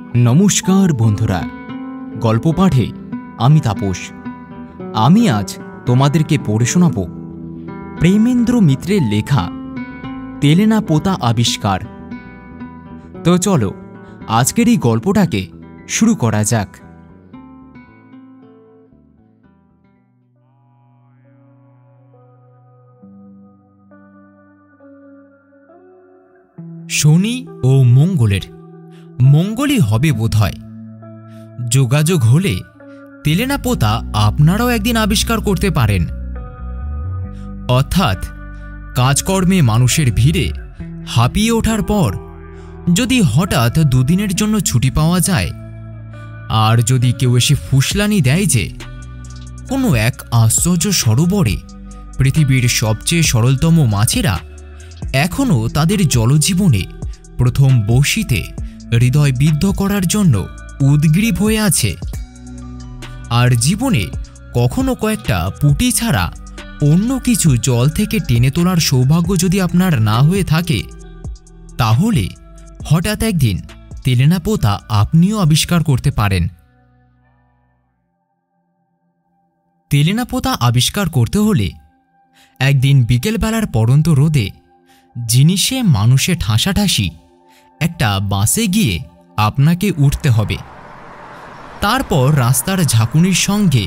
নমস্কার বন্ধুরা, গল্প পাঠে আমি তাপস। আমি আজ তোমাদেরকে পড়ে শোনাব প্রেমেন্দ্র মিত্রের লেখা তেলেনা পোতা আবিষ্কার। তো চলো আজকের এই গল্পটাকে শুরু করা যাক। শনি ও মঙ্গলই হবে বোধহয়। যোগাযোগ হলে তেলেনা পোতা আপনারাও একদিন আবিষ্কার করতে পারেন। অর্থাৎ কাজকর্মে মানুষের ভিড়ে হাঁপিয়ে ওঠার পর যদি হঠাৎ দুদিনের জন্য ছুটি পাওয়া যায়, আর যদি কেউ এসে ফুসলানি দেয় যে কোনো এক আশ্চর্য সরোবরে পৃথিবীর সবচেয়ে সরলতম মাছেরা এখনও তাদের জলজীবনে প্রথম বড়শিতে হৃদয় বিদ্ধ করার জন্য উদগ্রীব হয়ে আছে, আর জীবনে কখনো কয়েকটা পুঁটি ছাড়া অন্য কিছু জল থেকে টেনে তোলার সৌভাগ্য যদি আপনার না হয়ে থাকে, তাহলে হঠাৎ একদিন তেলেনা পোতা আপনিও আবিষ্কার করতে পারেন। তেলেনা পোতা আবিষ্কার করতে হলে একদিন বিকেলবেলার পড়ন্ত রোদে জিনিসে মানুষে ঠাসাঠাসি একটা বাসে গিয়ে আপনাকে উঠতে হবে। তারপর রাস্তার ঝাঁকুনির সঙ্গে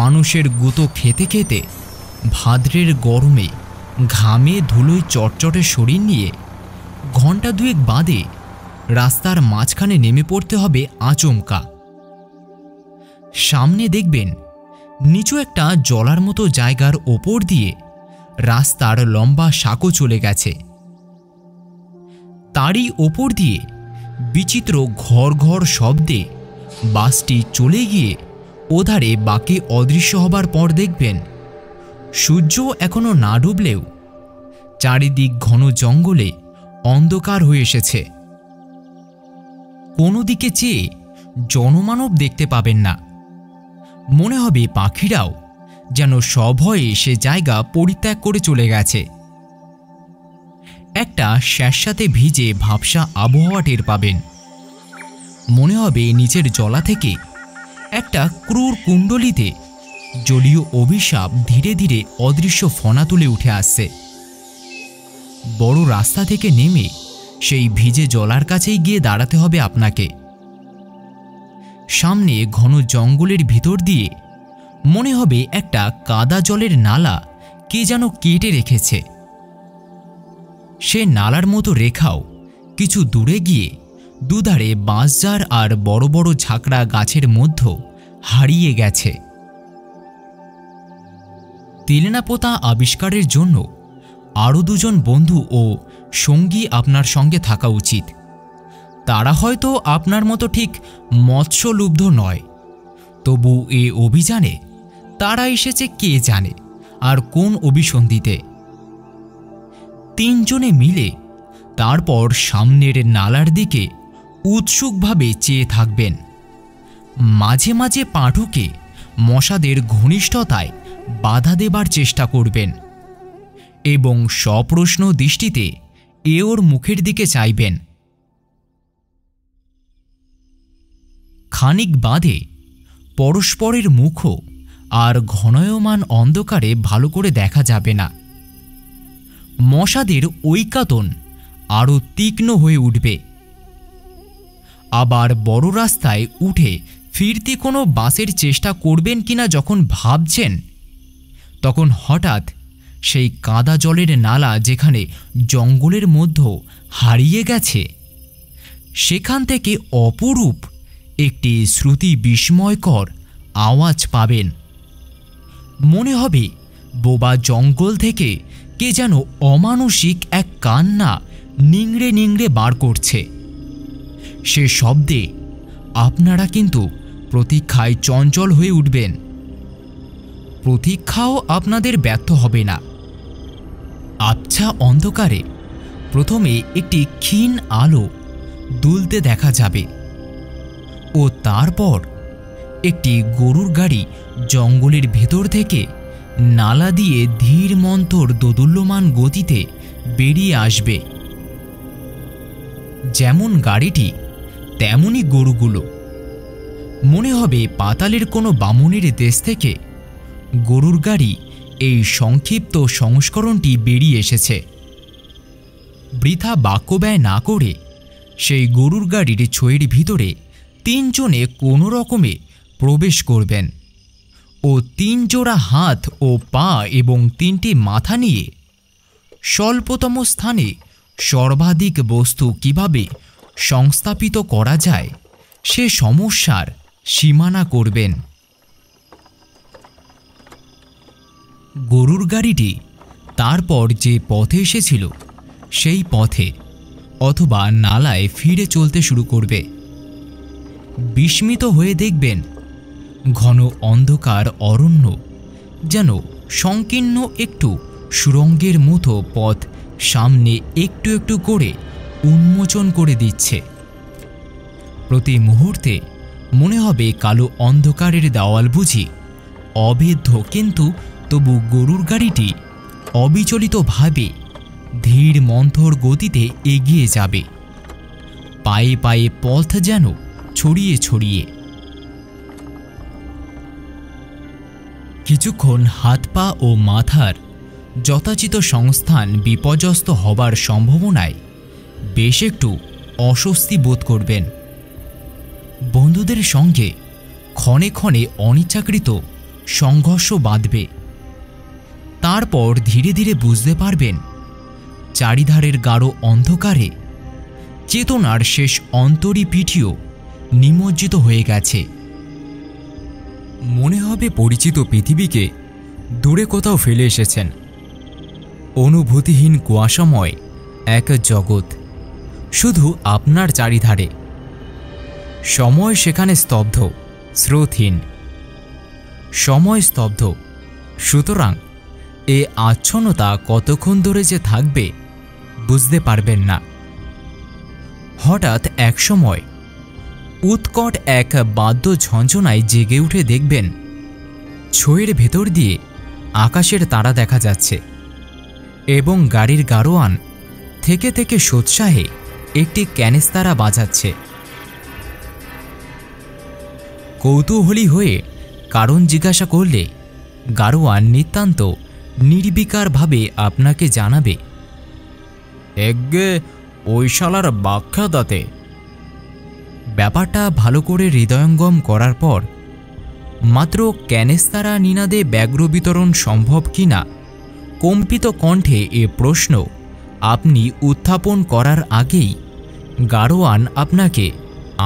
মানুষের গুঁতো খেতে খেতে ভাদ্রের গরমে ঘামে ধুলোয় চটচটে শরীর নিয়ে ঘণ্টা দুয়েক বাদে রাস্তার মাঝখানে নেমে পড়তে হবে আচমকা। সামনে দেখবেন নিচু একটা জলার মতো জায়গার ওপর দিয়ে রাস্তার লম্বা সাঁকো চলে গেছে। তারই ওপর দিয়ে বিচিত্র ঘর ঘর শব্দে বাসটি চলে গিয়ে ওধারে বাঁকে অদৃশ্য হবার পর দেখবেন সূর্য এখনো না ডুবলেও চারিদিক ঘন জঙ্গলে অন্ধকার হয়ে এসেছে। কোনো দিকে চেয়ে জনমানব দেখতে পাবেন না। মনে হবে পাখিরাও যেন সভয়ে সে জায়গা পরিত্যাগ করে চলে গেছে। একটা স্যাঁতস্যাঁতে ভিজে ভাবসা আবহাওয়া টের পাবেন। মনে হবে নিচের জলা থেকে একটা ক্রূর কুণ্ডলিতে জলীয় অভিশাপ ধীরে ধীরে অদৃশ্য ফনা তুলে উঠে আসছে। বড় রাস্তা থেকে নেমে সেই ভিজে জলার কাছেই গিয়ে দাঁড়াতে হবে আপনাকে। সামনে ঘন জঙ্গলের ভিতর দিয়ে মনে হবে একটা কাদা জলের নালা কে যেন কেটে রেখেছে। সে নালার মতো রেখাও কিছু দূরে গিয়ে দুধারে বাঁশঝাড় আর বড় বড় ঝাঁকড়া গাছের মধ্যে হারিয়ে গেছে। তেলেনা পোতা আবিষ্কারের জন্য আরও দুজন বন্ধু ও সঙ্গী আপনার সঙ্গে থাকা উচিত। তারা হয়তো আপনার মতো ঠিক মৎস্যলুব্ধ নয়, তবু এ অভিযানে তারা এসেছে কে জানে আর কোন অভিসন্ধিতে। তিনজনে মিলে তারপর সামনের নালার দিকে উৎসুকভাবে চেয়ে থাকবেন। মাঝে মাঝে পাঁঠুকে মশাদের ঘনিষ্ঠতায় বাধা দেবার চেষ্টা করবেন এবং সপ্রশ্ন দৃষ্টিতে ওর মুখের দিকে চাইবেন। খানিক বাদে পরস্পরের মুখও আর ঘনায়মান অন্ধকারে ভালো করে দেখা যাবে না। মশাদের ঐকাতন আরও তীক্ষ্ণ হয়ে উঠবে। আবার বড় রাস্তায় উঠে ফিরতে কোনো বাসের চেষ্টা করবেন কিনা যখন ভাবছেন, তখন হঠাৎ সেই কাদা জলের নালা যেখানে জঙ্গলের মধ্যে হারিয়ে গেছে, সেখান থেকে অপরূপ একটি শ্রুতি বিস্ময়কর আওয়াজ পাবেন। মনে হবে বোবা জঙ্গল থেকে কে যেন অমানসিক এক কান্না নিংড়ে নিংড়ে বার করছে। সে শব্দে আপনারা কিন্তু প্রতীক্ষায় চঞ্চল হয়ে উঠবেন। প্রতীক্ষাও আপনাদের ব্যর্থ হবে না। আবছা অন্ধকারে প্রথমে একটি ক্ষীণ আলো দুলতে দেখা যাবে ও তারপর একটি গরুর গাড়ি জঙ্গলের ভেতর থেকে নালা দিয়ে ধীর মন্থর দোদুল্যমান গতিতে বেরিয়ে আসবে। যেমন গাড়িটি তেমনি গরুগুলো। মনে হবে পাতালের কোনো বামুনের দেশ থেকে গরুর গাড়ি এই সংক্ষিপ্ত সংস্করণটি বেরিয়ে এসেছে। বৃথা বাক্য ব্যয় না করে সেই গরুর গাড়ির ছইয়ের ভিতরে 3 জনে কোনো রকমে প্রবেশ করবেন ও 3 জোড়া হাত ও পা এবং 3টি মাথা নিয়ে স্বল্পতম স্থানে সর্বাধিক বস্তু কিভাবে সংস্থাপিত করা যায় সে সমস্যার সীমানা করবেন। গরুর গাড়িটি তারপর যে পথে এসেছিল সেই পথে অথবা নালায় ফিরে চলতে শুরু করবে। বিস্মিত হয়ে দেখবেন ঘন অন্ধকার অরণ্য যেন সংকীর্ণ একটু সুড়ঙ্গের মতো পথ সামনে একটু একটু করে উন্মোচন করে দিচ্ছে। প্রতি মুহূর্তে মনে হবে কালো অন্ধকারের দেওয়াল বুঝি অভেদ্য, কিন্তু তবু গরুর গাড়িটি অবিচলিতভাবে ধীর মন্থর গতিতে এগিয়ে যাবে, পায়ে পায়ে পথ যেন ছড়িয়ে ছড়িয়ে। কিছুক্ষণ হাত পা ও মাথার যথাচিত সংস্থান বিপর্যস্ত হবার সম্ভাবনায় বেশ একটু অস্বস্তি বোধ করবেন। বন্ধুদের সঙ্গে ক্ষণে ক্ষণে অনিচ্ছাকৃত সংঘর্ষ বাঁধবে। তারপর ধীরে ধীরে বুঝতে পারবেন চারিধারের গাঢ় অন্ধকারে চেতনার শেষ অন্তরীপিঠিও নিমজ্জিত হয়ে গেছে। মনে হবে পরিচিত পৃথিবীকে দূরে কোথাও ফেলে এসেছেন। অনুভূতিহীন কুয়াশাময় এক জগৎ শুধু আপনার চারিধারে। সময় সেখানে স্তব্ধ, স্রোতহীন। সময় স্তব্ধ, সুতরাং এ আচ্ছন্নতা কতক্ষণ ধরে যে থাকবে বুঝতে পারবেন না। হঠাৎ একসময় উৎকট এক বাদ্য ঝঞ্ঝনায় জেগে উঠে দেখবেন ছইয়ের ভেতর দিয়ে আকাশের তারা দেখা যাচ্ছে এবং গাড়ির গাড়োয়ান থেকে থেকে সোৎসাহে একটি ক্যানেস্তারা বাজাচ্ছে। কৌতূহলী হয়ে কারণ জিজ্ঞাসা করলে গাড়োয়ান নিতান্ত নির্বিকারভাবে আপনাকে জানাবে, একগে ওই শালার বাখ্যাদাতে। ব্যাপারটা ভালো করে হৃদয়ঙ্গম করার পর মাত্র ক্যানেস্তারা নিনাদে ব্যাঘ্র বিতরণ সম্ভব কিনা কম্পিত কণ্ঠে এ প্রশ্ন আপনি উত্থাপন করার আগেই গাড়োয়ান আপনাকে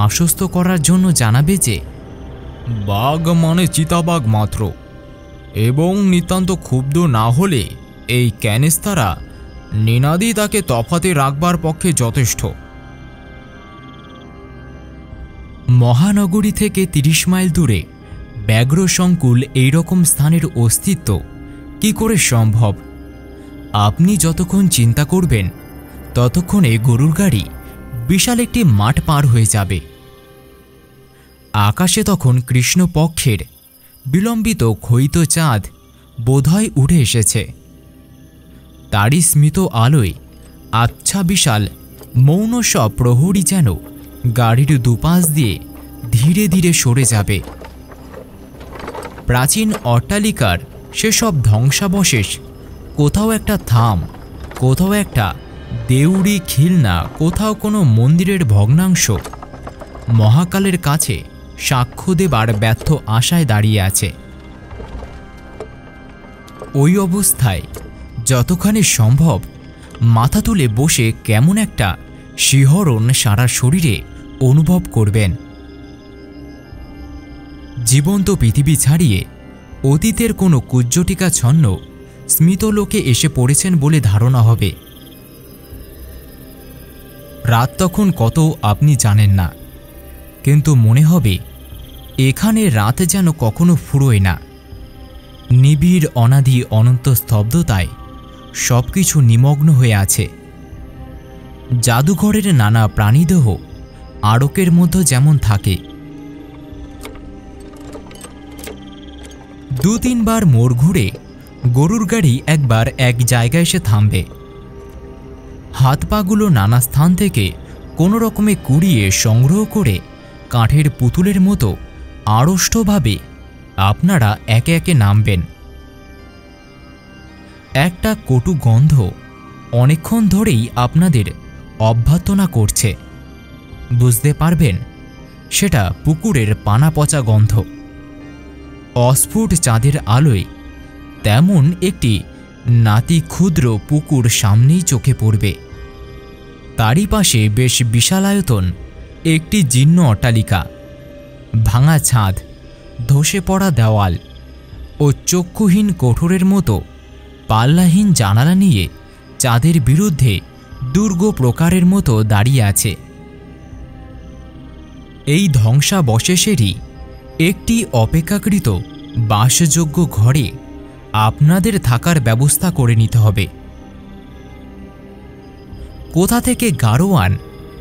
আশ্বস্ত করার জন্য জানাবে যে বাঘ মানে চিতাবাঘ মাত্র, এবং নিতান্ত ক্ষুব্ধ না হলে এই ক্যানেস্তারা নিনাদি তাকে তফাতে রাখবার পক্ষে যথেষ্ট। মহানগরী থেকে 30 মাইল দূরে ব্যাঘ্র সংকুল এইরকম স্থানের অস্তিত্ব কি করে সম্ভব? আপনি যতক্ষণ চিন্তা করবেন ততক্ষণে গরুর গাড়ি বিশাল একটি মাঠ পার হয়ে যাবে। আকাশে তখন কৃষ্ণপক্ষের বিলম্বিত ক্ষয়িত চাঁদ বোধহয় উঠে এসেছে। তারই স্মিত আলোয় আচ্ছা বিশাল মৌন সব প্রহরী যেন গাড়ির দুপাশ দিয়ে ধীরে ধীরে সরে যাবে। প্রাচীন অট্টালিকার সেসব ধ্বংসাবশেষ কোথাও একটা থাম, কোথাও একটা দেউড়ি খিলনা, কোথাও কোনো মন্দিরের ভগ্নাংশ মহাকালের কাছে সাক্ষ্য দেবার ব্যর্থ আশায় দাঁড়িয়ে আছে। ওই অবস্থায় যতখানি সম্ভব মাথা তুলে বসে কেমন একটা শিহরণ সারা শরীরে অনুভব করবেন। জীবন্ত পৃথিবী ছাড়িয়ে অতীতের কোনো কুজ্জটিকাচ্ছন্ন স্মিতলোকে এসে পড়েছেন বলে ধারণা হবে। রাত তখন কত আপনি জানেন না, কিন্তু মনে হবে এখানে রাত যেন কখনো ফুরোয় না। নিবিড় অনাদি অনন্ত স্তব্ধতায় সবকিছু নিমগ্ন হয়ে আছে। জাদুঘরের নানা প্রাণীদেহ আড়কের মধ্যে যেমন থাকে। 2-3 বার মোড় ঘুরে গরুর গাড়ি একবার এক জায়গায় এসে থামবে। হাত পাগুলো নানা স্থান থেকে কোনো রকমে কুড়িয়ে সংগ্রহ করে কাঠের পুতুলের মতো আড়ষ্টভাবে আপনারা একে একে নামবেন। একটা কটু গন্ধ অনেকক্ষণ ধরেই আপনাদের অভ্যর্থনা করছে। বুঝতে পারবেন সেটা পুকুরের পানা পচা গন্ধ। অস্ফুট চাঁদের আলোয় তেমন একটি নাতি ক্ষুদ্র পুকুর সামনেই চোখে পড়বে। তারই পাশে বেশ বিশালায়তন একটি জীর্ণ অট্টালিকা, ভাঙা ছাদ, ধসে পড়া দেওয়াল ও চক্ষুহীন কোঠরের মতো পাল্লাহীন জানালা নিয়ে চাঁদের বিরুদ্ধে দুর্গ প্রকারের মতো দাঁড়িয়ে আছে। এই ধ্বংসাবশেষেরই একটি অপেক্ষাকৃত বাসযোগ্য ঘরে আপনাদের থাকার ব্যবস্থা করে নিতে হবে। কোথা থেকে গাড়োয়ান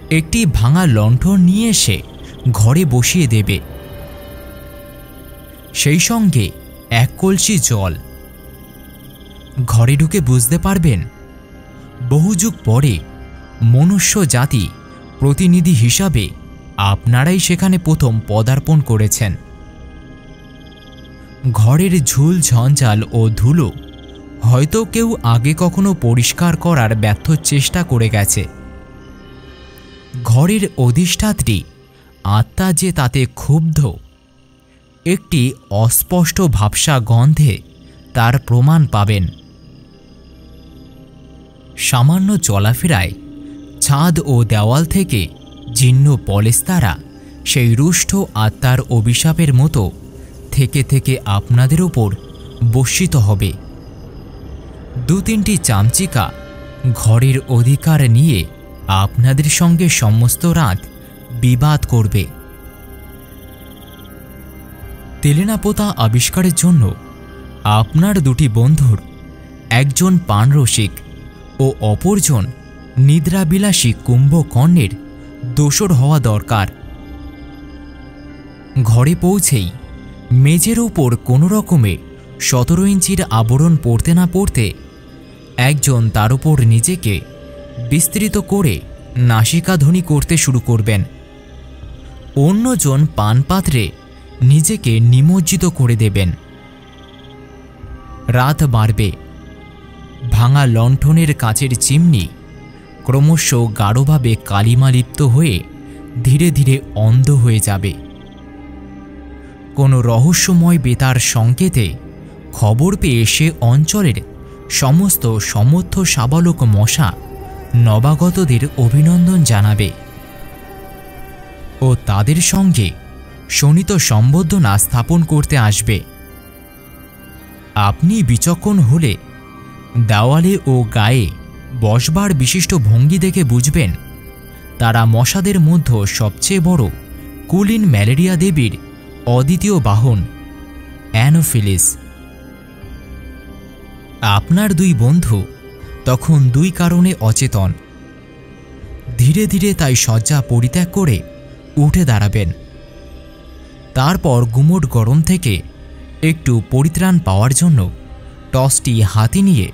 একটি ভাঙা লণ্ঠন নিয়ে এসে ঘরে বসিয়ে দেবে, সেই সঙ্গে এক কলসি জল। ঘরে ঢুকে বুঝতে পারবেন বহু যুগ পরে মনুষ্য জাতি প্রতিনিধি হিসাবে আপনারাই সেখানে প্রথম পদার্পণ করেছেন। ঘরের ঝুল ঝঞ্ঝাল ও ধুলো হয়তো কেউ আগে কখনো পরিষ্কার করার ব্যর্থ চেষ্টা করে গেছে। ঘরের অধিষ্ঠাত্রী আত্মা যে তাতে ক্ষুব্ধ, একটি অস্পষ্ট ভাবসা গন্ধে তার প্রমাণ পাবেন। সামান্য চলাফেরায় ছাদ ও দেওয়াল থেকে জীর্ণ পলেস্তারা সেই রুষ্ট আত্মার অভিশাপের মতো থেকে থেকে আপনাদের ওপর বর্ষিত হবে। দু তিনটি চামচিকা ঘরের অধিকার নিয়ে আপনাদের সঙ্গে সমস্ত রাত বিবাদ করবে। তেলেনাপোতা আবিষ্কারের জন্য আপনার দুটি বন্ধুর একজন পানরসিক ও অপরজন নিদ্রাবিলাসী কুম্ভকর্ণের দোসর হওয়া দরকার। ঘরে পৌঁছেই মেঝের উপর কোনো রকমে 17 ইঞ্চির আবরণ পড়তে না পড়তে একজন তার উপর নিজেকে বিস্তৃত করে নাসিকাধ্বনি করতে শুরু করবেন। অন্যজন পানপাত্রে নিজেকে নিমজ্জিত করে দেবেন। রাত বাড়বে। ভাঙা লণ্ঠনের কাচের চিমনি ক্রমশ গাঢ়ভাবে কালিমালিপ্ত হয়ে ধীরে ধীরে অন্ধ হয়ে যাবে। কোনো রহস্যময় বেতার সংকেতে খবর পেয়ে সে অঞ্চলের সমস্ত সমর্থ সাবালক মশা নবাগতদের অভিনন্দন জানাবে ও তাদের সঙ্গে শোণিত সম্বর্ধনা স্থাপন করতে আসবে। আপনি বিচক্ষণ হলে দেওয়ালে ও গায়ে বসবার বিশিষ্ট ভঙ্গি দেখে বুঝবেন তারা মশাদের মধ্যে সবচেয়ে বড় কুলিন ম্যালেরিয়া দেবীর অদ্বিতীয় বাহন অ্যানোফিলিস। আপনার দুই বন্ধু তখন দুই কারণে অচেতন। ধীরে ধীরে তাই শয্যা পরিত্যাগ করে উঠে দাঁড়াবেন। তারপর গুমোট গরম থেকে একটু পরিত্রাণ পাওয়ার জন্য টসটি হাতে নিয়ে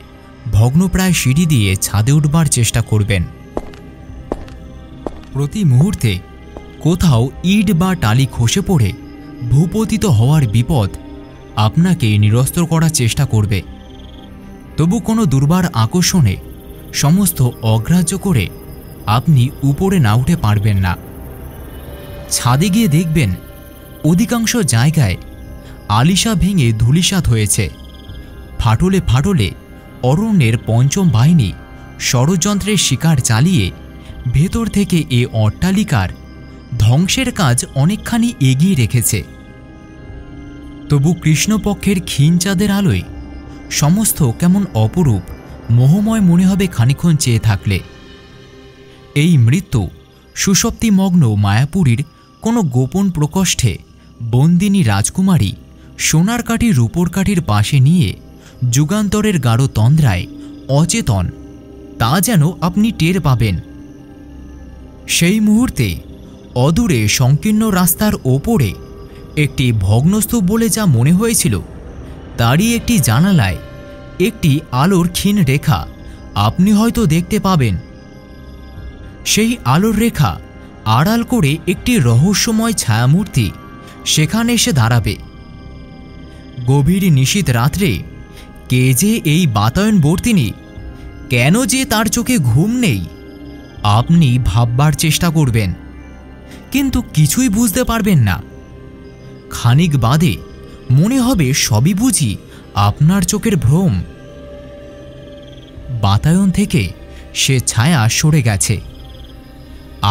ভগ্নপ্রায় সিঁড়ি দিয়ে ছাদে উঠবার চেষ্টা করবেন। প্রতি মুহূর্তে কোথাও ইট বা টালি খসে পড়ে ভূপতিত হওয়ার বিপদ আপনাকে নিরস্ত করার চেষ্টা করবে। তবু কোনো দুর্বার আকর্ষণে সমস্ত অগ্রাহ্য করে আপনি উপরে না উঠে পারবেন না। ছাদে গিয়ে দেখবেন অধিকাংশ জায়গায় আলিশা ভেঙে ধূলিসাৎ হয়েছে। ফাটলে ফাটলে অরণ্যের পঞ্চম বাহিনী ষড়যন্ত্রের শিকার চালিয়ে ভেতর থেকে এ অট্টালিকার ধ্বংসের কাজ অনেকখানি এগিয়ে রেখেছে। তবু কৃষ্ণপক্ষের ক্ষীণ চাঁদের আলোয় সমস্ত কেমন অপরূপ মোহময় মনে হবে খানিক্ষণ চেয়ে থাকলে। এই মৃত্যু সুষুপ্তিমগ্ন মায়াপুরীর কোনো গোপন প্রকোষ্ঠে বন্দিনী রাজকুমারী সোনার কাঠি রূপোর কাঠির পাশে নিয়ে যুগান্তরের গাঢ় তন্দ্রায় অচেতন, তা যেন আপনি টের পাবেন। সেই মুহূর্তে অদূরে সংকীর্ণ রাস্তার ওপরে একটি ভগ্নস্তূপ বলে যা মনে হয়েছিল তারই একটি জানালায় একটি আলোর ক্ষীণ রেখা আপনি হয়তো দেখতে পাবেন। সেই আলোর রেখা আড়াল করে একটি রহস্যময় ছায়ামূর্তি সেখানে এসে দাঁড়াবে। গভীর নিশীথ রাত্রে কে যে এই বাতায়নবর্তিনী, কেন যে তার চোখে ঘুম নেই, আপনি ভাববার চেষ্টা করবেন, কিন্তু কিছুই বুঝতে পারবেন না। খানিক বাদে মনে হবে সবই বুঝি আপনার চোখের ভ্রম। বাতায়ন থেকে সে ছায়া সরে গেছে,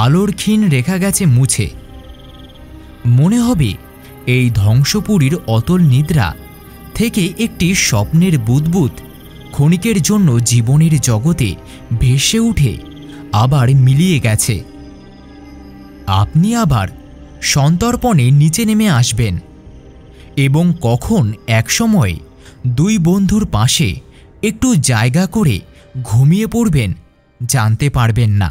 আলোর ক্ষীণ রেখা গেছে মুছে। মনে হবে এই ধ্বংসপুরীর অতল নিদ্রা থেকে একটি স্বপ্নের বুদবুদ ক্ষণিকের জন্য জীবনের জগতে ভেসে উঠে আবার মিলিয়ে গেছে। আপনি আবার সন্তর্পণে নিচে নেমে আসবেন এবং কখন একসময় দুই বন্ধুর পাশে একটু জায়গা করে ঘুমিয়ে পড়বেন জানতে পারবেন না।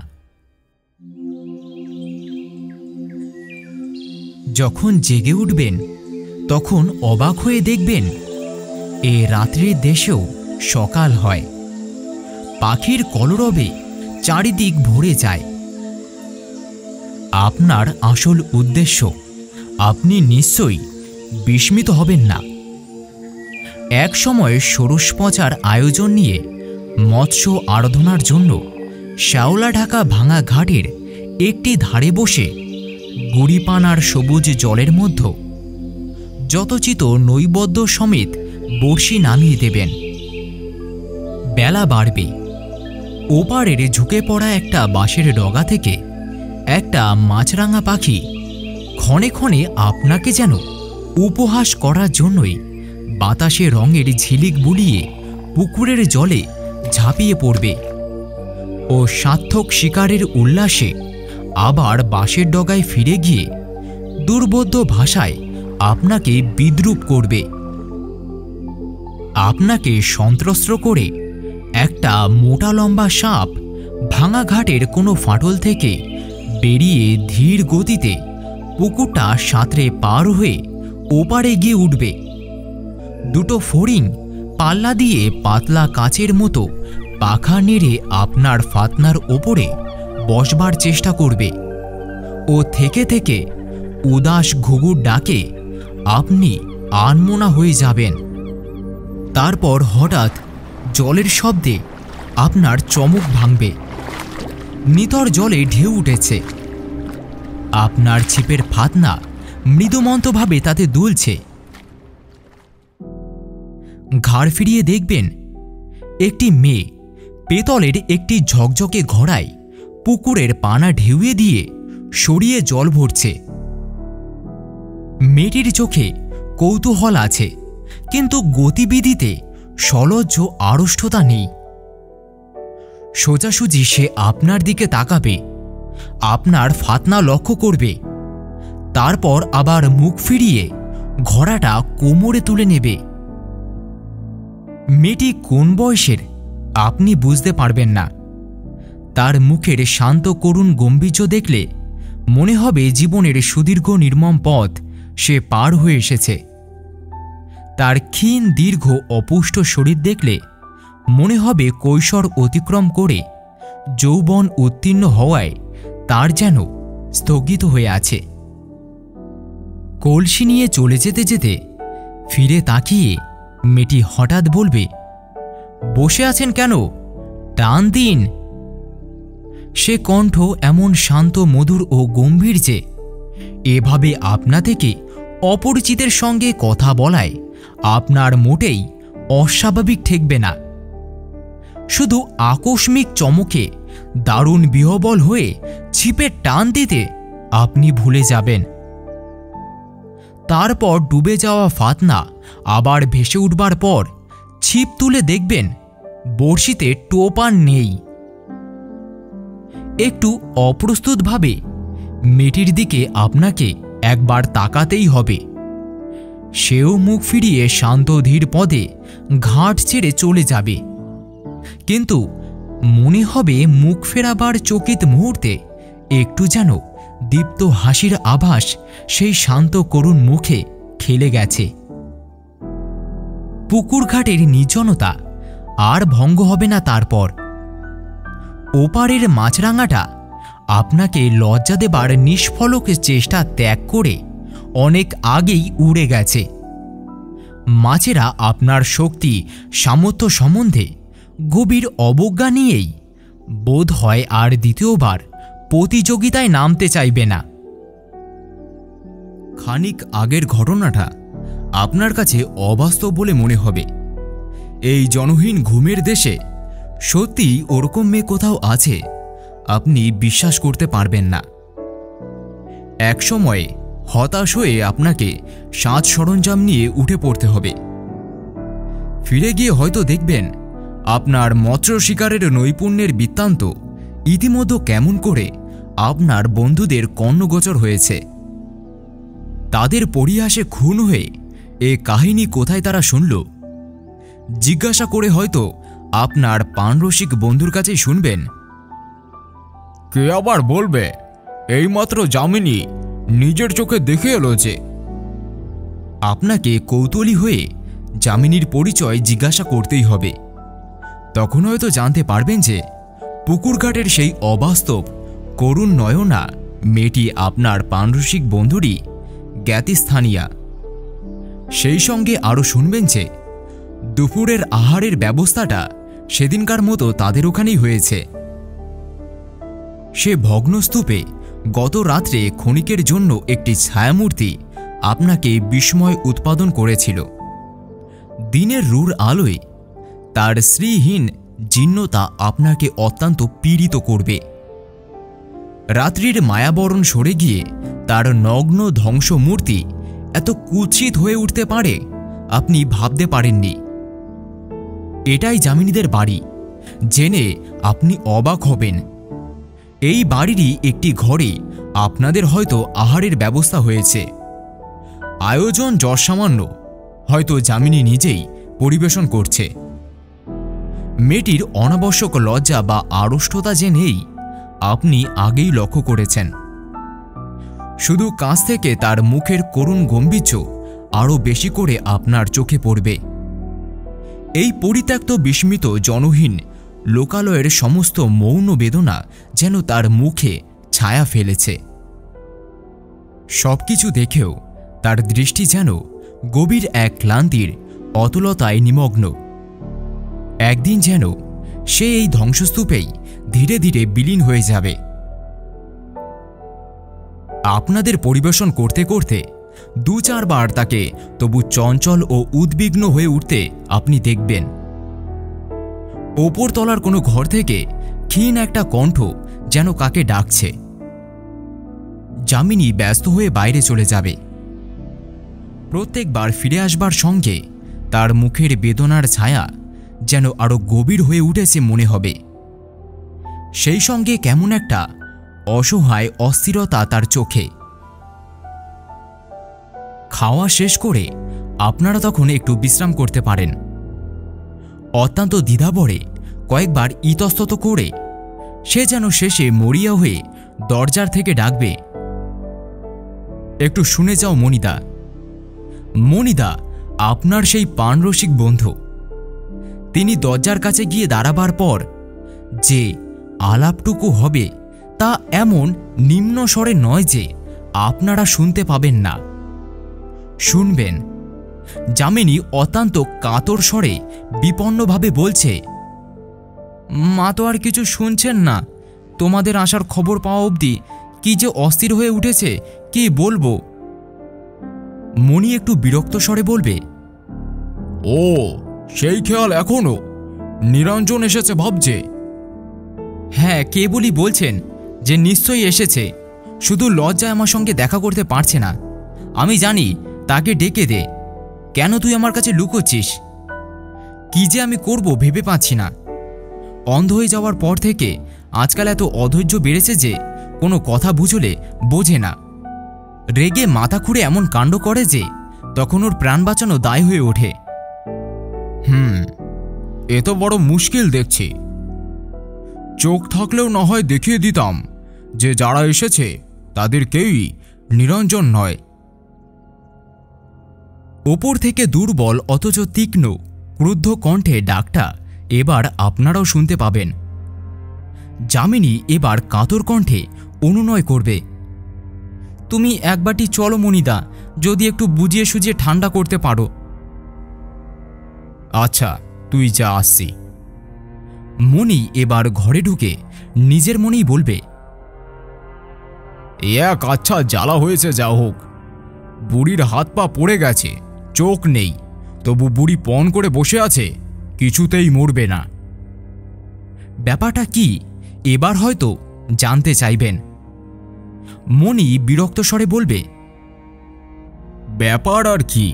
যখন জেগে উঠবেন তখন অবাক হয়ে দেখবেন এ রাত্রির দেশেও সকাল হয়, পাখির কলরবে চারিদিক ভরে যায়। আপনার আসল উদ্দেশ্য আপনি নিশ্চয়ই বিস্মিত হবেন না। এক সময় ষোড়শ পচার আয়োজন নিয়ে মৎস্য আরাধনার জন্য শ্যাওলা ঢাকা ভাঙা ঘাটের একটি ধারে বসে গুড়িপানার সবুজ জলের মধ্যে যতচিত নৈবেদ্য সমেত বড়শি নামিয়ে দেবেন। বেলা বাড়বে, ওপারের ঝুঁকে পড়া একটা বাঁশের ডগা থেকে একটা মাছরাঙা পাখি ক্ষণে ক্ষণে আপনাকে যেন উপহাস করার জন্যই বাতাসে রঙের ঝিলিক বুলিয়ে পুকুরের জলে ঝাঁপিয়ে পড়বে ও সার্থক শিকারের উল্লাসে আবার বাঁশের ডগায় ফিরে গিয়ে দুর্বোধ্য ভাষায় আপনাকে বিদ্রূপ করবে। আপনাকে সন্ত্রস্ত করে একটা মোটা লম্বা সাপ ভাঙা ঘাটের কোনো ফাটল থেকে বেরিয়ে ধীর গতিতে পুকুরটা সাঁতরে পার হয়ে ওপারে গিয়ে উঠবে। দুটো ফড়িং পাল্লা দিয়ে পাতলা কাচের মতো পাখা নেড়ে আপনার ফাতনার ওপরে বসবার চেষ্টা করবে ও থেকে থেকে উদাস ঘুঘুর ডাকে আপনি আনমনা হয়ে যাবেন। তারপর হঠাৎ জলের শব্দে আপনার চমক ভাঙবে। নিতর জলে ঢেউ উঠেছে, আপনার ছিপের ফাতনা মৃদুমন্তভাবে তাতে দুলছে। ঘাড় ফিরিয়ে দেখবেন একটি মেয়ে পেতলের একটি ঝকঝকে ঘড়ায় পুকুরের পানা ঢেউয়ে দিয়ে সরিয়ে জল ভরছে। মেয়েটির চোখে কৌতূহল আছে, কিন্তু গতিবিধিতে সলজ্জ আড়ষ্টতা নেই। সোজাসুজি সে আপনার দিকে তাকাবে, আপনার ফাতনা লক্ষ্য করবে, তারপর আবার মুখ ফিরিয়ে ঘোড়াটা কোমরে তুলে নেবে। মেয়েটি কোন বয়সের আপনি বুঝতে পারবেন না। তার মুখের শান্ত করুণ গম্ভীর্য দেখলে মনে হবে জীবনের সুদীর্ঘ নির্মম পথ সে পার হয়ে এসেছে। তার ক্ষীণ দীর্ঘ অপুষ্ট শরীর দেখলে মনে হবে কৈশোর অতিক্রম করে যৌবন উত্তীর্ণ হওয়ায় তার যেন স্থগিত হয়ে আছে। কলসি নিয়ে চলে যেতে যেতে ফিরে তাকিয়ে মেয়েটি হঠাৎ বলবে, বসে আছেন কেন, টান দিন। সে কণ্ঠ এমন শান্ত মধুর ও গম্ভীর যে এভাবে আপনা থেকে অপরিচিতের সঙ্গে কথা বলায় আপনার মোটেই অস্বাভাবিক ঠেকবে না। শুধু আকস্মিক চমকে দারুণ বিহ্বল হয়ে ছিপে টান দিতে আপনি ভুলে যাবেন। তারপর ডুবে যাওয়া ফাতনা আবার ভেসে উঠবার পর ছিপ তুলে দেখবেন বড়শিতে টোপ আর নেই। একটু অপ্রস্তুতভাবে মেয়েটির দিকে আপনাকে একবার তাকাতেই হবে। সেও মুখ ফিরিয়ে শান্ত ধীর পদে ঘাট ছেড়ে চলে যাবে, কিন্তু মনে হবে মুখ ফেরাবার চকিত মুহূর্তে একটু যেন দীপ্ত হাসির আভাস সেই শান্ত করুণ মুখে খেলে গেছে। পুকুর ঘাটের নির্জনতা আর ভঙ্গ হবে না। তারপর ওপারের মাছরাঙাটা আপনাকে লজ্জা দেবার নিষ্ফলক চেষ্টা ত্যাগ করে অনেক আগেই উড়ে গেছে। মাছেরা আপনার শক্তি সামর্থ্য সম্বন্ধে গভীর অবজ্ঞা নিয়েই বোধ হয় আর দ্বিতীয়বার প্রতিযোগিতায় নামতে চাইবে না। খানিক আগের ঘটনাটা আপনার কাছে অবাস্তব বলে মনে হবে। এই জনহীন ঘুমের দেশে সত্যি ওরকম মেয়ে কোথাও আছে আপনি বিশ্বাস করতে পারবেন না। এক সময়ে হতাশ হয়ে আপনাকে সাজ সরঞ্জাম নিয়ে উঠে পড়তে হবে। ফিরে গিয়ে হয়তো দেখবেন আপনার মৎস্য শিকারের নৈপুণ্যের বৃত্তান্ত ইতিমধ্যে কেমন করে আপনার বন্ধুদের কর্ণগোচর হয়েছে। তাদের পরিহাসে খুন হয়ে এ কাহিনী কোথায় তারা শুনল জিজ্ঞাসা করে হয়তো আপনার পানরসিক বন্ধুর কাছেই শুনবেন। কে আবার বলবে এইমাত্র যামিনী নিজের চোখে দেখে এলো যে। আপনাকে কৌতূহলী হয়ে যামিনীর পরিচয় জিজ্ঞাসা করতেই হবে। তখন হয়তো জানতে পারবেন যে পুকুরঘাটের সেই অবাস্তব করুণ নয়না মেয়েটি আপনার পানরসিক বন্ধুরই জ্ঞাতিস্থানীয়া। সেই সঙ্গে আরও শুনবেন যে দুপুরের আহারের ব্যবস্থাটা সেদিনকার মতো তাদের ওখানেই হয়েছে। সে ভগ্নস্তূপে গত রাত্রে ক্ষণিকের জন্য একটি ছায়ামূর্তি আপনাকে বিস্ময় উৎপাদন করেছিল। দিনের রূঢ় আলোয় তার শ্রীহীন জীর্ণতা আপনাকে অত্যন্ত পীড়িত করবে। রাত্রির মায়াবরণ সরে গিয়ে তার নগ্ন ধ্বংসমূর্তি এত কুৎসিত হয়ে উঠতে পারে আপনি ভাবতে পারেননি। এটাই যামিনীদের বাড়ি জেনে আপনি অবাক হবেন। এই বাড়িরই একটি ঘরে আপনাদের হয়তো আহারের ব্যবস্থা হয়েছে। আয়োজন যৎসামান্য, হয়তো যামিনী নিজেই পরিবেশন করছে। মেয়েটির অনাবশ্যক লজ্জা বা আড়ষ্টতা যে নেই আপনি আগেই লক্ষ্য করেছেন। শুধু কাছ থেকে তার মুখের করুণ গম্ভীর্য আরও বেশি করে আপনার চোখে পড়বে। এই পরিত্যক্ত বিস্মিত জনহীন লোকালয়ের সমস্ত মৌন বেদনা যেন তার মুখে ছায়া ফেলেছে। সবকিছু দেখেও তার দৃষ্টি যেন গভীর এক ক্লান্তির অতলতায় নিমগ্ন। একদিন যেন সে এই ধ্বংসস্তূপেই ধীরে ধীরে বিলীন হয়ে যাবে। আপনাদের পরিবেশন করতে করতে দু চারবার তাকে তবু চঞ্চল ও উদ্বিগ্ন হয়ে উঠতে আপনি দেখবেন। ওপরতলার কোনো ঘর থেকে ক্ষীণ একটা কণ্ঠ যেন কাকে ডাকছে। যামিনী ব্যস্ত হয়ে বাইরে চলে যাবে। প্রত্যেকবার ফিরে আসবার সঙ্গে তার মুখের বেদনার ছায়া যেন আরো গভীর হয়ে উঠেছে মনে হবে। সেই সঙ্গে কেমন একটা অসহায় অস্থিরতা তার চোখে। খাওয়া শেষ করে আপনারা তখন একটু বিশ্রাম করতে পারেন। অত্যন্ত দ্বিধাভরে কয়েকবার ইতস্তত করে সে যেন শেষে মরিয়া হয়ে দরজার থেকে ডাকবে, একটু শুনে যাও মনিদা। মনিদা আপনার সেই পানরসিক বন্ধু। তিনি দরজার কাছে গিয়ে দাঁড়াবার পর যে আলাপটুকু হবে তা এমন নিম্ন স্বরে নয় যে আপনারা শুনতে পাবেন না। শুনবেন। যামিনী অত্যন্ত কাতর স্বরে বিপন্নভাবে বলছে, মা তো আর কিছু শুনছেন না। তোমাদের আসার খবর পাওয়া অবধি কি যে অস্থির হয়ে উঠেছে কি বলবো। মণি একটু বিরক্ত স্বরে বলবে, ও সেই খেয়াল এখনো? নিরঞ্জন এসেছে ভাবছে? হ্যাঁ, কেবলই বলছেন যে নিশ্চয়ই এসেছে, শুধু লজ্জায় আমার সঙ্গে দেখা করতে পারছে না। আমি জানি, তাকে ডেকে দে। কেন তুই আমার কাছে লুকোচ্ছিস? কি যে আমি করব ভেবে পাচ্ছি না। অন্ধ হয়ে যাওয়ার পর থেকে আজকাল এত অধৈর্য বেড়েছে যে কোনো কথা বুঝলে বোঝে না। রেগে মাথা খুঁড়ে এমন কাণ্ড করে যে তখন ওর প্রাণ বাঁচানো দায় হয়ে ওঠে। এ তো বড় মুশকিল দেখছি। চোখ থাকলেও না হয় দেখিয়ে দিতাম যে যারা এসেছে তাদের কেউই নিরঞ্জন নয়। ওপর থেকে দুর্বল অথচ তীক্ষ্ণ ক্রুদ্ধ কণ্ঠে ডাকটা এবার আপনারাও শুনতে পাবেন। যামিনী এবার কাতর কণ্ঠে অনুনয় করবে। তুমি এক বাটি চলো মণিদা, যদি একটু বুঝিয়ে সুঝিয়ে ঠান্ডা করতে পারো। আচ্ছা, তুই যা, আসছি। মণি এবার ঘরে ঢুকে নিজের মনেই বলবে, এক আচ্ছা জ্বালা হয়েছে, যা হোক। বুড়ির হাত পা পড়ে গেছে, চোখ নেই, তবু বুড়ি পণ করে বসে আছে, কিছুতেই মরবে না। ব্যাপারটা কি এবার হয়তো জানতে চাইবেন। মণি বিরক্ত স্বরে বলবে, ব্যাপার আর কি?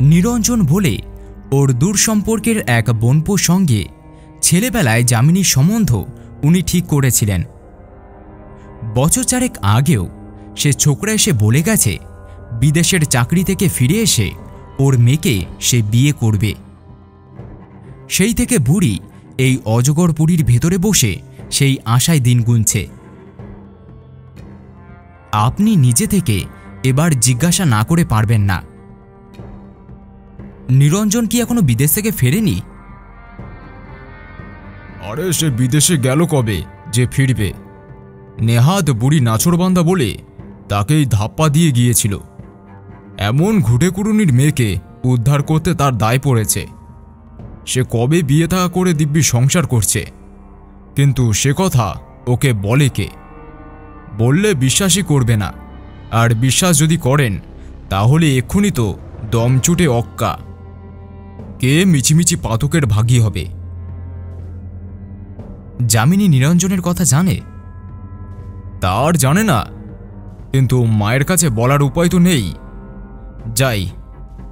নিরঞ্জন বলে ওর দূর সম্পর্কের এক বোনপোর সঙ্গে ছেলেবেলায় যামিনীর সম্বন্ধ উনি ঠিক করেছিলেন। বছর চারেক আগেও সে ছোকরা এসে বলে গেছে বিদেশের চাকরি থেকে ফিরে এসে ওর মেয়েকে সে বিয়ে করবে। সেই থেকে বুড়ি এই অজগর পুরীর ভেতরে বসে সেই আশায় দিন গুনছে। আপনি নিজে থেকে এবার জিজ্ঞাসা না করে পারবেন না। নিরঞ্জন কি এখনো বিদেশ থেকে ফেরেনি? আরে সে বিদেশে গেল কবে যে ফিরবে? নেহাত বুড়ি নাছোড়বান্দা বলে তাকেই ধাপ্পা দিয়ে গিয়েছিল। এমন ঘুটেকুড়ুনির মেয়েকে উদ্ধার করতে তার দায় পড়েছে। সে কবে বিয়ে থা করে দিব্যি সংসার করছে, কিন্তু সে কথা ওকে বলে কে? বললে বিশ্বাসই করবে না, আর বিশ্বাস যদি করেন তাহলে এক্ষুনি তো দম চুটে অক্কা। কে মিচিমিচি পাতকের ভাগী হবে। যামিনী নিরঞ্জনের কথা জানে? তার জানে না, কিন্তু মায়ের কাছে বলার উপায় তো নেই। যাই,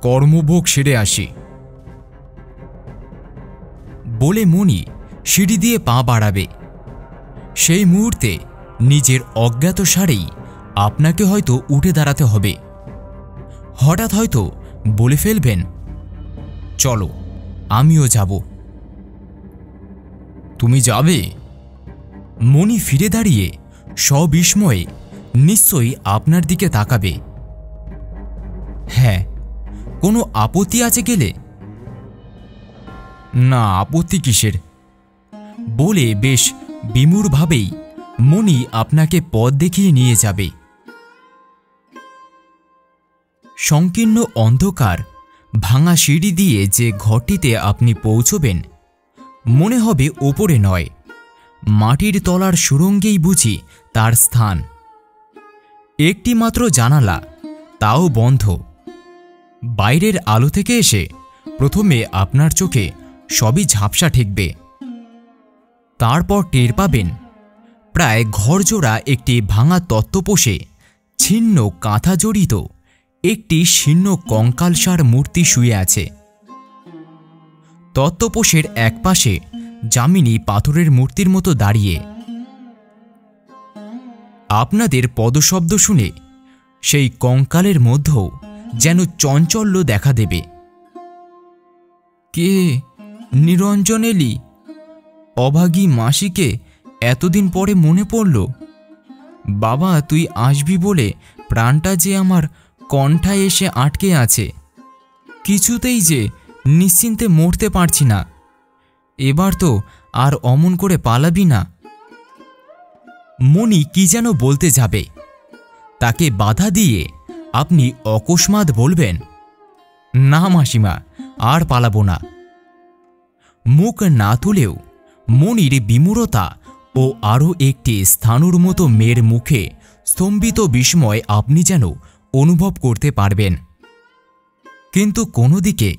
কর্মভোগ সেরে আসি। বলে মণি সিঁড়ি দিয়ে পা বাড়াবে। সেই মুহূর্তে নিজের অজ্ঞাত সারেই আপনাকে হয়তো উঠে দাঁড়াতে হবে। হঠাৎ হয়তো বলে ফেলবেন, চলো আমিও যাব। তুমি যাবে? মণি ফিরে দাঁড়িয়ে সবিস্ময়ে নিশ্চয়ই আপনার দিকে তাকাবে। হ্যাঁ, কোনো আপত্তি আছে গেলে? না, আপত্তি কিসের? বলে বেশ বিমূঢ়ভাবেই মণি আপনাকে পথ দেখিয়ে নিয়ে যাবে। সংকীর্ণ অন্ধকার ভাঙা সিঁড়ি দিয়ে যে ঘরটিতে আপনি পৌঁছবেন, মনে হবে ওপরে নয়, মাটির তলার সুড়ঙ্গেই বুঝি তার স্থান। একটি মাত্র জানালা, তাও বন্ধ। বাইরের আলো থেকে এসে প্রথমে আপনার চোখে সবই ঝাপসা ঠেকবে। তারপর টের পাবেন প্রায় ঘরজোড়া একটি ভাঙা তত্ত্বপোষে ছিন্ন কাঁথা জড়িত একটি শীর্ণ কঙ্কালসার মূর্তি শুয়ে আছে। তত্ত্বপোষের একপাশে যামিনী পাথরের মূর্তির মতো দাঁড়িয়ে। আপনাদের পদশব্দ শুনে সেই কঙ্কালের মধ্যেও যেন চঞ্চল্য দেখা দেবে। কে? নিরঞ্জন এলি? অভাগী মাসিকে এতদিন পরে মনে পড়ল। বাবা, তুই আসবি বলে প্রাণটা যে আমার কণ্ঠায় এসে আটকে আছে। কিছুতেই যে নিশ্চিন্তে মরতে পারছি না। এবার তো আর অমন করে পালাবি না। মণি কি যেন বলতে যাবে, তাকে বাধা দিয়ে আপনি অকস্মাৎ বলবেন, না মাসিমা, আর পালাবো না। মুখ না তুলেও মণির বিমূঢ়তা ও আরও একটি স্থাণুর মতো মেয়ের মুখে স্তম্ভিত বিস্ময় আপনি যেন অনুভব করতে পারবেন। কিন্তু কোনো দিকে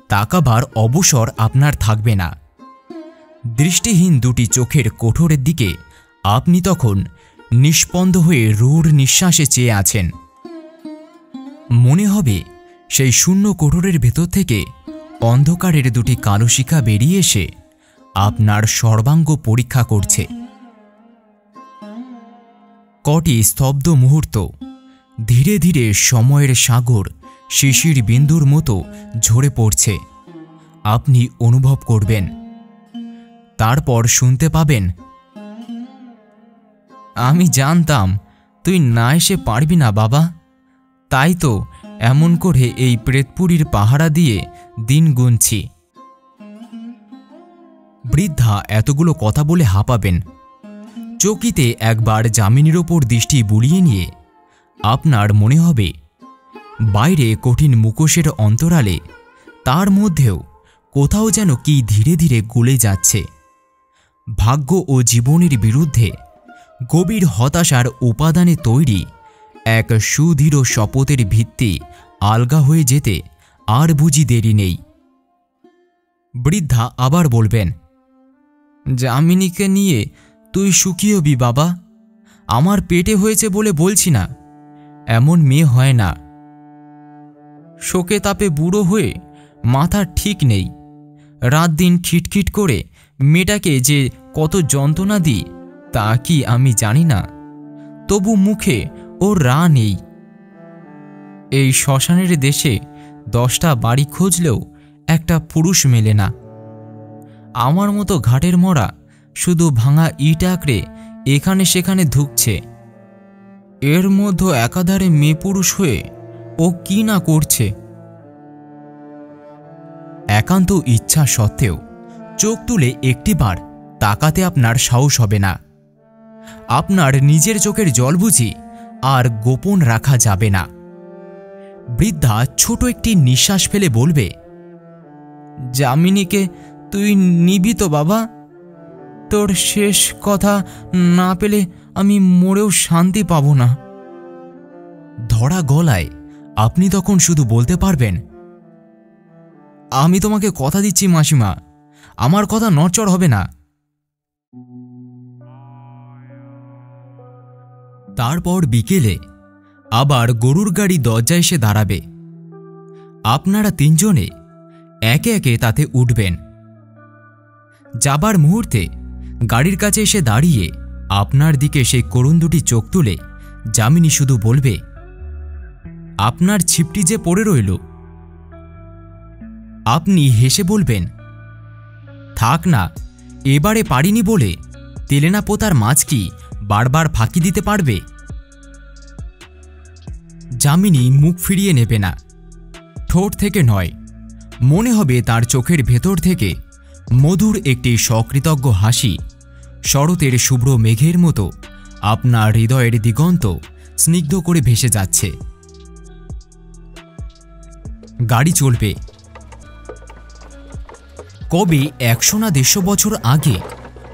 তাকাবার অবসর আপনার থাকবে না। দৃষ্টিহীন দুটি চোখের কোঠরের দিকে আপনি তখন নিস্পন্দ হয়ে রূঢ় নিঃশ্বাসে চেয়ে আছেন। মনে হবে সেই শূন্য কোঠরের ভেতর থেকে অন্ধকারের দুটি কালো শিখা বেরিয়ে এসে আপনার সর্বাঙ্গ পরীক্ষা করছে। কটি স্তব্ধ মুহূর্ত ধীরে ধীরে সময়ের সাগর শিশির বিন্দুর মতো ঝরে পড়ছে আপনি অনুভব করবেন। তারপর শুনতে পাবেন, আমি জানতাম তুই না এসে পারবি না বাবা, তাই তো এমন করে এই প্রেতপুরীর পাহারা দিয়ে দিন গুনছি। বৃদ্ধা এতগুলো কথা বলে হাঁপাবেন। চকিতে একবার যামিনীর ওপর দৃষ্টি বুলিয়ে নিয়ে আপনার মনে হবে বাইরে কঠিন মুখোশের অন্তরালে তার মধ্যেও কোথাও যেন কি ধীরে ধীরে গলে যাচ্ছে। ভাগ্য ও জীবনের বিরুদ্ধে গভীর হতাশার উপাদানে তৈরি এক সুদৃঢ় শপথের ভিত্তি আলগা হয়ে যেতে আর বুঝি দেরি নেই। বৃদ্ধা আবার বলবেন, যামিনীকে নিয়ে তুই সুখী হবি বাবা। আমার পেটে হয়েছে বলে বলছি না, এমন মেয়ে হয় না। শোকে তাপে বুড়ো হয়ে মাথার ঠিক নেই, রাত দিন খিটখিট করে মেয়েটাকে যে কত যন্ত্রণা দিই তা কি আমি জানি না? তবু মুখে ওর রা নেই। এই শ্মশানের দেশে 10টা বাড়ি খুঁজলেও একটা পুরুষ মেলে না। আমার মতো ঘাটের মরা শুধু ভাঙা ইট আঁকড়ে এখানে সেখানে ধুকছে। এর মধ্যে একাধারে মেয়ে পুরুষ হয়ে ও কি না করছে। একান্ত ইচ্ছা সত্ত্বেও চোখ তুলে একটিবার তাকাতে আপনার সাহস হবে না। আপনার নিজের চোখের জল বুঝি আর গোপন রাখা যাবে না। বৃদ্ধা ছোট একটি নিঃশ্বাস ফেলে বলবে, যামিনীকে তুই নিবি তো বাবা? তোর শেষ কথা না পেলে আমি মরেও শান্তি পাব না। ধরা গলায় আপনি তখন শুধু বলতে পারবেন, আমি তোমাকে কথা দিচ্ছি মাসিমা, আমার কথা নড়চড় হবে না। তারপর বিকেলে আবার গরুর গাড়ি দরজায় এসে দাঁড়াবে। আপনারা 3 জনে একে একে তাতে উঠবেন। যাবার মুহূর্তে গাড়ির কাছে এসে দাঁড়িয়ে আপনার দিকে সেই করুণ দুটি চোখ তুলে যামিনী শুধু বলবে, আপনার ছিপটি যে পড়ে রইল। আপনি হেসে বলবেন, থাক না, এবারে পারিনি বলে তেলেনা পোতার মাছ কি বারবার ফাঁকি দিতে পারবে? যামিনী মুখ ফিরিয়ে নেবে না, ঠোঁট থেকে নয়, মনে হবে তার চোখের ভেতর থেকে মধুর একটি সকৃতজ্ঞ হাসি শরতের শুভ্র মেঘের মতো আপনার হৃদয়ের দিগন্ত স্নিগ্ধ করে ভেসে যাচ্ছে। গাড়ি চলবে। কবে 100 না 150 বছর আগে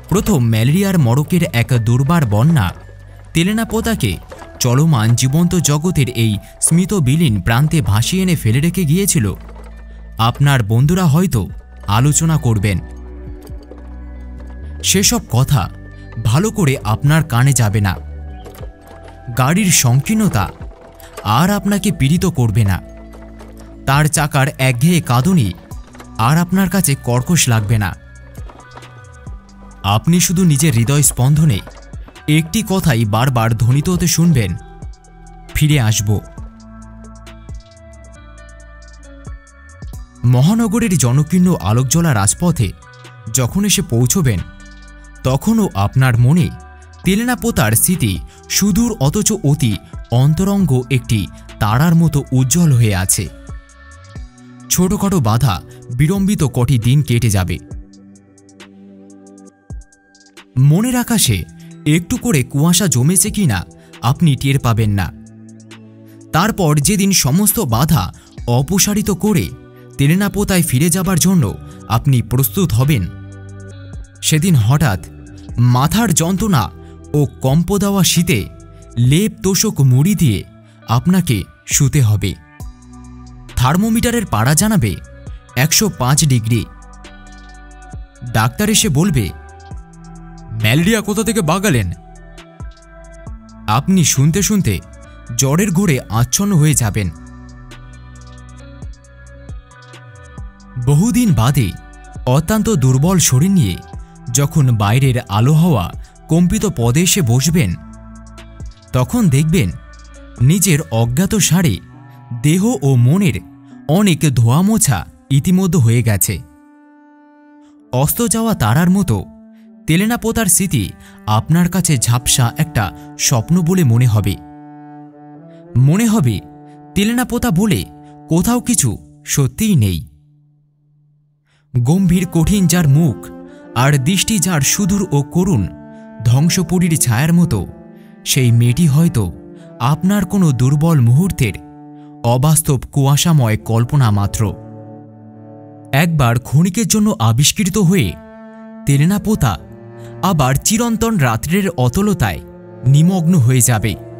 প্রথম ম্যালেরিয়ার মড়কের এক দুর্বার বন্যা তেলেনাপোতাকে চলমান জীবন্ত জগতের এই স্মিতবিলীন প্রান্তে ভাসিয়ে এনে ফেলে রেখে গিয়েছিল, আপনার বন্ধুরা হয়তো আলোচনা করবেন। সেসব কথা ভালো করে আপনার কানে যাবে না। গাড়ির সংকীর্ণতা আর আপনাকে পীড়িত করবে না। তার চাকার একঘেয়ে কাঁদুনি আর আপনার কাছে কর্কশ লাগবে না। আপনি শুধু নিজের হৃদয় স্পন্দনে একটি কথাই বারবার ধ্বনিত হতে শুনবেন, ফিরে আসব। মহানগরের জনকীর্ণ আলোকজ্বলা রাজপথে যখন এসে পৌঁছবেন, তখনও আপনার মনে তেলেনাপোতার স্মৃতি সুদূর অথচ অতি অন্তরঙ্গ একটি তারার মতো উজ্জ্বল হয়ে আছে। ছোটখাটো বাধা বিড়ম্বিত কটি দিন কেটে যাবে। মনের আকাশে একটু করে কুয়াশা জমেছে কিনা আপনি টের পাবেন না। তারপর যেদিন সমস্ত বাধা অপসারিত করে তেলেনাপোতায় ফিরে যাবার জন্য আপনি প্রস্তুত হবেন, সেদিন হঠাৎ মাথার যন্ত্রণা ও কম্প দেওয়া শীতে লেপ তোষক মুড়ি দিয়ে আপনাকে শুতে হবে। থার্মোমিটারের পারা জানাবে 105 ডিগ্রি। ডাক্তার এসে বলবে, ম্যালেরিয়া কোথা থেকে বাগালেন? আপনি শুনতে শুনতে জ্বরের ঘোরে আচ্ছন্ন হয়ে যাবেন। বহুদিন বাদে অত্যন্ত দুর্বল শরীর নিয়ে যখন বাইরের আলো হাওয়া কম্পিত পদে এসে বসবেন, তখন দেখবেন নিজের অজ্ঞাত সারে দেহ ও মনের অনেক ধোয়া মোছা ইতিমধ্যে হয়ে গেছে। অস্ত যাওয়া তারার মতো তেলেনাপোতার স্মৃতি আপনার কাছে ঝাপসা একটা স্বপ্ন বলে মনে হবে। মনে হবে তেলেনাপোতা বলে কোথাও কিছু সত্যিই নেই। গম্ভীর কঠিন যার মুখ আর দৃষ্টি যার সুদূর ও করুণ ধ্বংসপুরীর ছায়ার মতো, সেই মেয়েটি হয়তো আপনার কোনো দুর্বল মুহূর্তের অবাস্তব কুয়াশাময় কল্পনা মাত্র। একবার ক্ষণিকের জন্য আবিষ্কৃত হয়ে তেলেনা পোতা আবার চিরন্তন রাত্রের অতলতায় নিমগ্ন হয়ে যাবে।